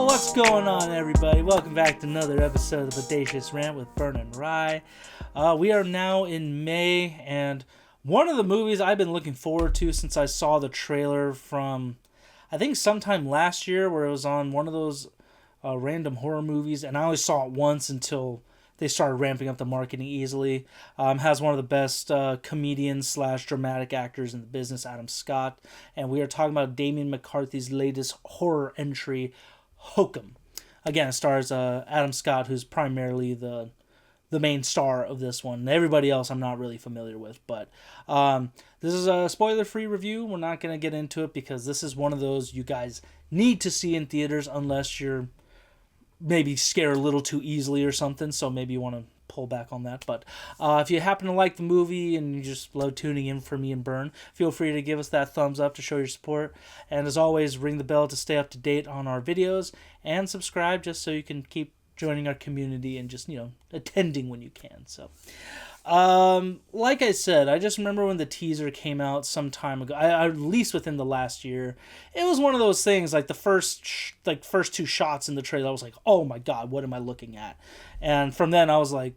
What's going on, everybody? Welcome back to another episode of Bodacious Rant with Bern and Rye. We are now in May, and one of the movies I've been looking forward to since I saw the trailer from, I think sometime last year, where it was on one of those random horror movies, and I only saw it once until they started ramping up the marketing easily. Has one of the best comedians slash dramatic actors in the business, Adam Scott, and we are talking about Damian McCarthy's latest horror entry, Hokum. Again, it stars Adam Scott, who's primarily the main star of this one. Everybody else I'm not really familiar with, but this is a spoiler-free review. We're not going to get into it because this is one of those you guys need to see in theaters unless you're maybe scared a little too easily or something, so maybe you want to pull back on that. But if you happen to like the movie and you just love tuning in for me and Bern, feel free to give us that thumbs up to show your support. And as always, ring the bell to stay up to date on our videos, and subscribe just so you can keep joining our community and just, attending when you can. So like I said, I just remember when the teaser came out some time ago, at least within the last year. It was one of those things, like the first two shots in the trailer, I was like, oh my god, what am I looking at? And from then I was like,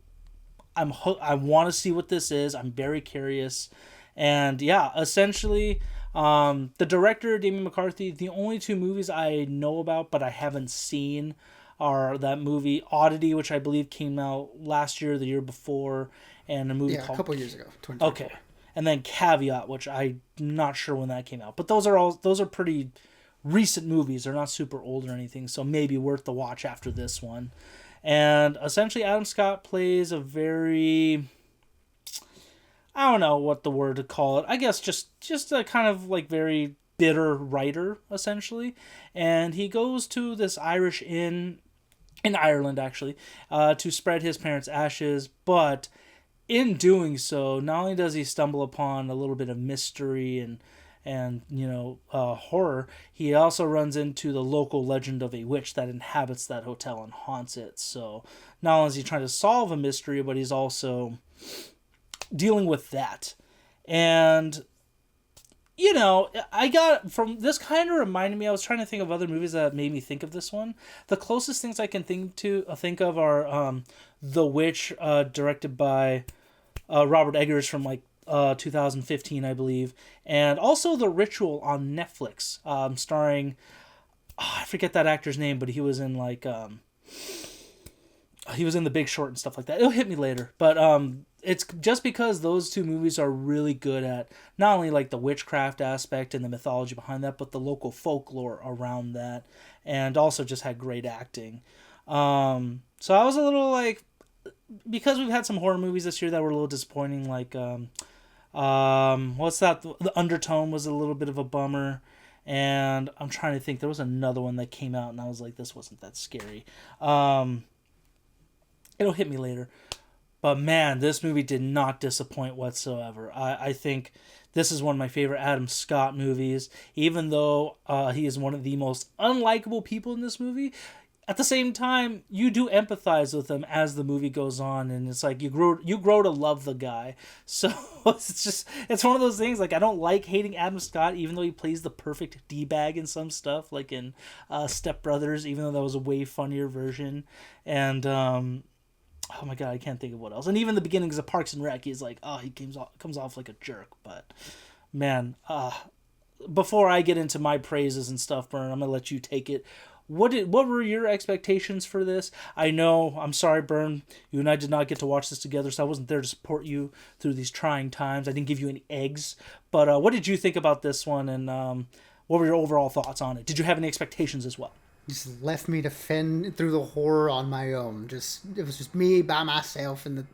I want to see what this is. I'm very curious. And yeah, essentially, the director, Damian McCarthy, the only two movies I know about but I haven't seen are that movie Oddity, which I believe came out last year or the year before, and a movie called... a couple years ago. Okay. And then Caveat, which I'm not sure when that came out. But those are pretty recent movies. They're not super old or anything, so maybe worth the watch after this one. And essentially Adam Scott plays a very... I don't know what the word to call it. I guess just a kind of like very bitter writer, essentially. And he goes to this Irish inn in Ireland, actually, to spread his parents' ashes. But in doing so, not only does he stumble upon a little bit of mystery and horror, he also runs into the local legend of a witch that inhabits that hotel and haunts it. So not only is he trying to solve a mystery, but he's also dealing with that. And I got from this, kind of reminded me, I was trying to think of other movies that made me think of this one. The closest things I can think of are The Witch, directed by Robert Eggers from 2015, I believe, and also The Ritual on Netflix, starring I forget that actor's name, but he was in he was in The Big Short and stuff like that. It'll hit me later, but it's just because those two movies are really good at not only the witchcraft aspect and the mythology behind that, but the local folklore around that, and also just had great acting. So I was a little because we've had some horror movies this year that were a little disappointing, what's that? The Undertone was a little bit of a bummer, and I'm trying to think, there was another one that came out and I was like, this wasn't that scary. It'll hit me later. But man, this movie did not disappoint whatsoever. I think this is one of my favorite Adam Scott movies, even though he is one of the most unlikable people in this movie. At the same time, you do empathize with him as the movie goes on, and it's like you grow to love the guy. So it's one of those things, I don't like hating Adam Scott, even though he plays the perfect D-bag in some stuff, like in Step Brothers, even though that was a way funnier version. And oh my god, I can't think of what else. And even the beginnings of Parks and Rec, he's he comes off like a jerk. But man, before I get into my praises and stuff, Bern, I'm gonna let you take it. What were your expectations for this? I'm sorry, Bern, you and I did not get to watch this together, so I wasn't there to support you through these trying times. I didn't give you any eggs. But what did you think about this one, and what were your overall thoughts on it? Did you have any expectations as well? Just left me to fend through the horror on my own. It was just me by myself, and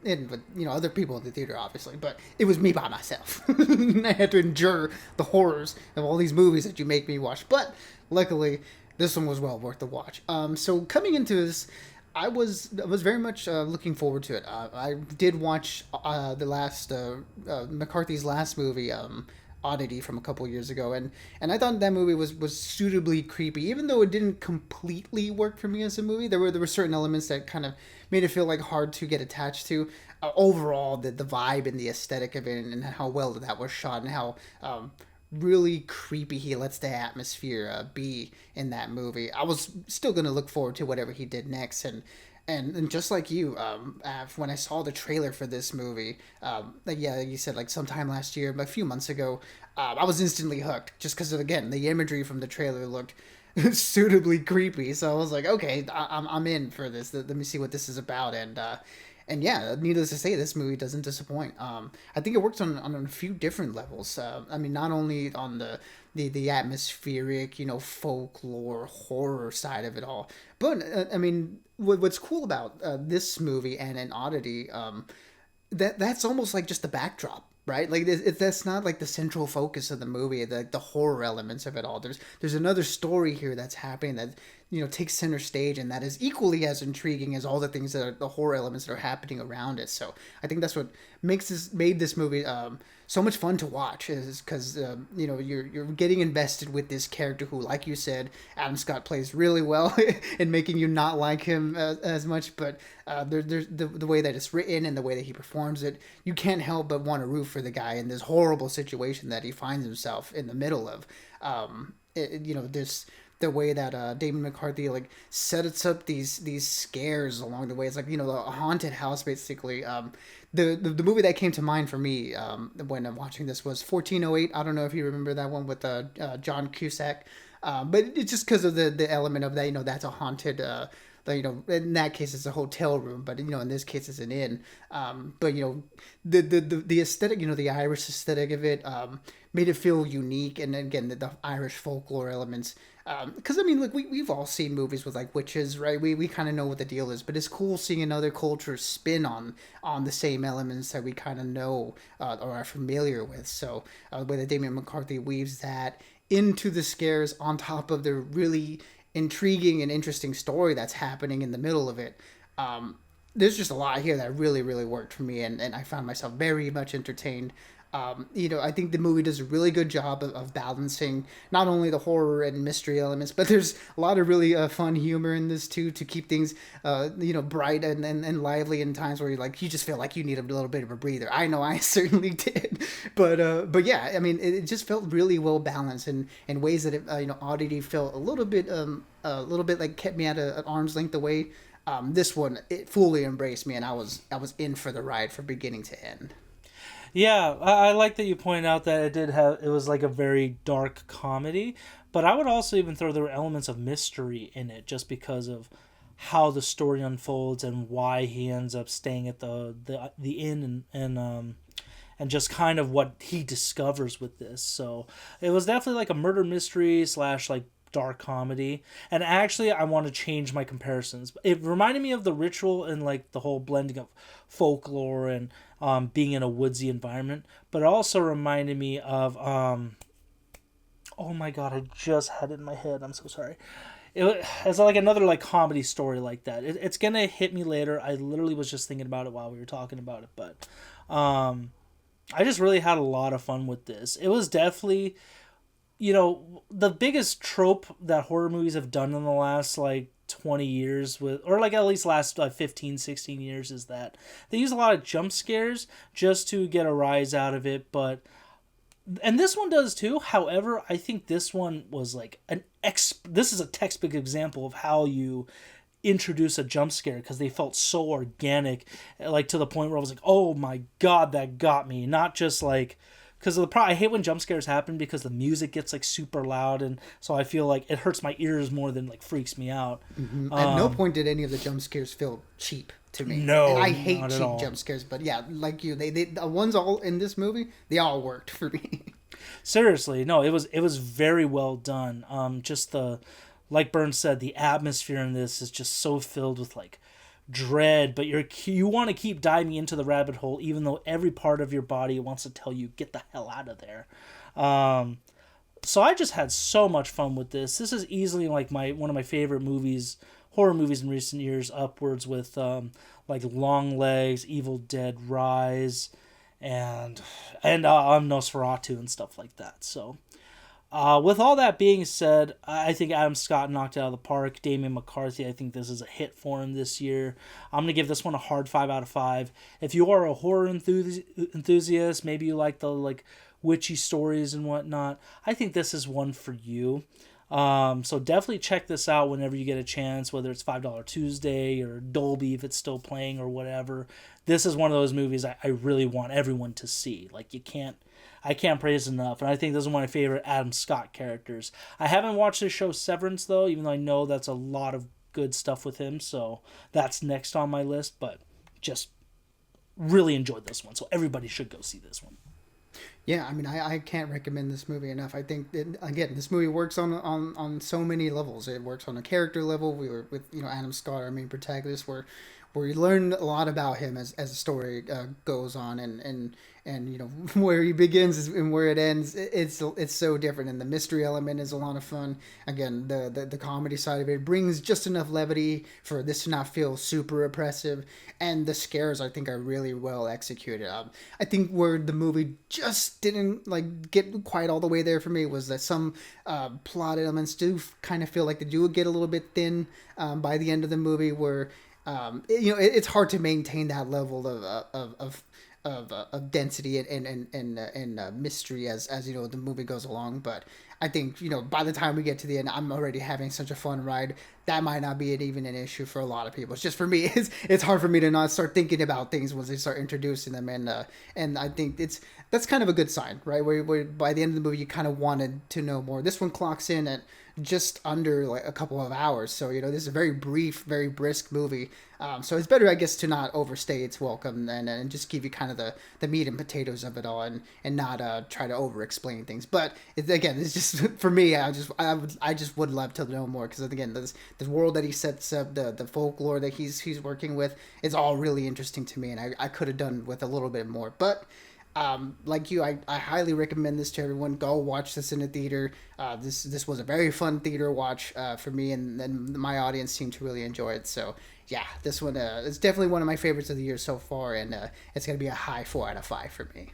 other people in the theater, obviously, but it was me by myself. I had to endure the horrors of all these movies that you make me watch. But luckily, this one was well worth the watch. So coming into this, I was very much looking forward to it. I did watch the last McCarthy's last movie, Oddity, from a couple years ago, and I thought that movie was suitably creepy, even though it didn't completely work for me as a movie. There were certain elements that kind of made it feel hard to get attached to. Overall, the vibe and the aesthetic of it, and how well that was shot, and how really creepy he lets the atmosphere be in that movie. I was still gonna look forward to whatever he did next, and just like you, when I saw the trailer for this movie, like yeah, like you said, like sometime last year, a few months ago, I was instantly hooked just because again the imagery from the trailer looked suitably creepy. So I was like, okay, I'm in for this. Let me see what this is about, and yeah, needless to say, this movie doesn't disappoint. I think it works on a few different levels. I mean, not only on the atmospheric, folklore, horror side of it all, but I mean, what's cool about this movie and an oddity, that's almost like just the backdrop. Right, like that's not like the central focus of the movie, the horror elements of it all. There's another story here that's happening that takes center stage, and that is equally as intriguing as all the things that are the horror elements that are happening around it. So I think that's what made this movie so much fun to watch, is because you're getting invested with this character who, like you said, Adam Scott plays really well in making you not like him as much. But there's the way that it's written and the way that he performs it, you can't help but want to root for the guy in this horrible situation that he finds himself in the middle of. This the way that Damian McCarthy like sets up these scares along the way. It's like a haunted house basically. The movie that came to mind for me when I'm watching this was 1408. I don't know if you remember that one with John Cusack, but it's just because of the element of that. That's a haunted. In that case it's a hotel room, but in this case it's an inn. But the aesthetic, the Irish aesthetic of it made it feel unique, and again the Irish folklore elements. Because I mean, look, we've all seen movies with like witches, right? We kind of know what the deal is, but it's cool seeing another culture spin on the same elements that we kind of know or are familiar with. So the way that Damian McCarthy weaves that into the scares on top of the really intriguing and interesting story that's happening in the middle of it. There's just a lot here that really, really worked for me, and I found myself very much entertained. I think the movie does a really good job of balancing not only the horror and mystery elements, but there's a lot of really fun humor in this too, to keep things, bright and lively in times where you just feel like you need a little bit of a breather. I know I certainly did, but yeah, I mean, it just felt really well balanced in ways that Oddity felt a little bit like kept me at an arm's length away. This one, it fully embraced me, and I was in for the ride from beginning to end. Yeah, I like that you point out that it was like a very dark comedy, but I would also even throw there were elements of mystery in it just because of how the story unfolds and why he ends up staying at the inn and just kind of what he discovers with this. So it was definitely like a murder mystery / like dark comedy. And actually I want to change my comparisons. It reminded me of The Ritual and like the whole blending of folklore and being in a woodsy environment, but it also reminded me of oh my god, I just had it in my head, I'm so sorry. It's like another like comedy story like that. It's gonna hit me later. I literally was just thinking about it while we were talking about it, but I just really had a lot of fun with this. It was definitely, the biggest trope that horror movies have done in the last like 20 years or like at least last 15 16 years is that they use a lot of jump scares just to get a rise out of it, and this one does too. However, I think this one was like this is a textbook example of how you introduce a jump scare, because they felt so organic, like to the point where I was like, oh my god, that got me. Not just like, because I hate when jump scares happen because the music gets like super loud, and so I feel like it hurts my ears more than like freaks me out. Mm-hmm. At no point did any of the jump scares feel cheap to me. No, and I hate cheap jump scares, but yeah, like you, they the ones all in this movie, they all worked for me. Seriously, no, it was very well done. Just like Burns said, the atmosphere in this is just so filled with like dread, but you want to keep diving into the rabbit hole, even though every part of your body wants to tell you get the hell out of there. So I just had so much fun with this. This is easily like one of my favorite horror movies in recent years, upwards with like Longlegs, Evil Dead Rise, and Nosferatu and stuff like that. So with all that being said, I think Adam Scott knocked it out of the park. Damian McCarthy, I think this is a hit for him this year. I'm going to give this one a hard 5 out of 5. If you are a horror enthusiast, maybe you like the like witchy stories and whatnot, I think this is one for you. So definitely check this out whenever you get a chance, whether it's $5 Tuesday or Dolby if it's still playing or whatever. This is one of those movies I really want everyone to see. Like, I can't praise enough. And I think this is one of my favorite Adam Scott characters. I haven't watched his show Severance, though, even though I know that's a lot of good stuff with him. So that's next on my list. But just really enjoyed this one. So everybody should go see this one. Yeah, I mean, I can't recommend this movie enough. I think that, again, this movie works on so many levels. It works on a character level. We were with Adam Scott, our main protagonist, where we learn a lot about him as the story goes on, and where he begins and where it ends. It's so different, and the mystery element is a lot of fun. Again, the comedy side of it brings just enough levity for this to not feel super oppressive, and the scares I think are really well executed. I think where the movie just didn't get quite all the way there for me was that some plot elements do kind of feel like they do get a little bit thin by the end of the movie, where it's hard to maintain that level of density and mystery as the movie goes along. But I think by the time we get to the end, I'm already having such a fun ride. That might not be even an issue for a lot of people. It's just for me, it's hard for me to not start thinking about things once they start introducing them, and I think that's kind of a good sign, right? Where by the end of the movie you kind of wanted to know more. This one clocks in at just under like a couple of hours, so this is a very brief, very brisk movie. So it's better, I guess, to not overstay its welcome and just give you kind of the meat and potatoes of it all, and not try to over explain things. But it's just for me, I just would love to know more, because again, the world that he sets up, the folklore that he's working with, is all really interesting to me, and I could have done with a little bit more. But like you, I highly recommend this to everyone. Go watch this in a theater. This was a very fun theater watch for me, and my audience seemed to really enjoy it. So yeah, this one is definitely one of my favorites of the year so far, and it's gonna be a high 4 out of 5 for me.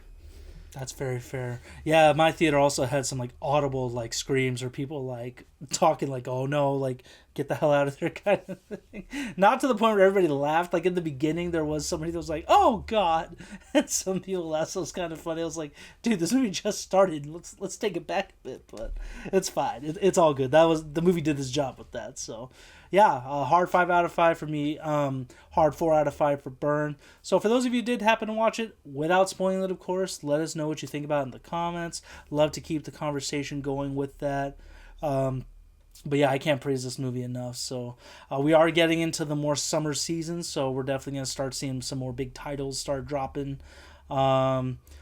That's very fair. Yeah, my theater also had some audible screams, or people talking oh no, get the hell out of there kind of thing. Not to the point where everybody laughed. In the beginning there was somebody that was oh god, and some people laughed. So it was kind of funny. I was dude, this movie just started. Let's take it back a bit, but it's fine. It's all good. The movie did its job with that. So yeah, hard 5 out of 5 for me. Hard 4 out of 5 for Burn. So for those of you who did happen to watch it, without spoiling it, of course, let us know what you think about it in the comments. Love to keep the conversation going with that. But yeah, I can't praise this movie enough. So we are getting into the more summer season, so we're definitely going to start seeing some more big titles start dropping.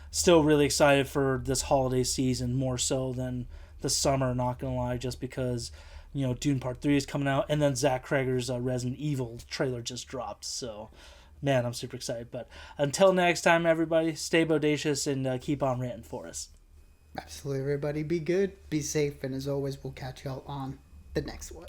Still really excited for this holiday season, more so than the summer, not going to lie, just because Dune Part 3 is coming out, and then Zach Cregger's Resident Evil trailer just dropped. So, man, I'm super excited. But until next time, everybody, stay bodacious and keep on ranting for us. Absolutely, everybody. Be good, be safe, and as always, we'll catch y'all on the next one.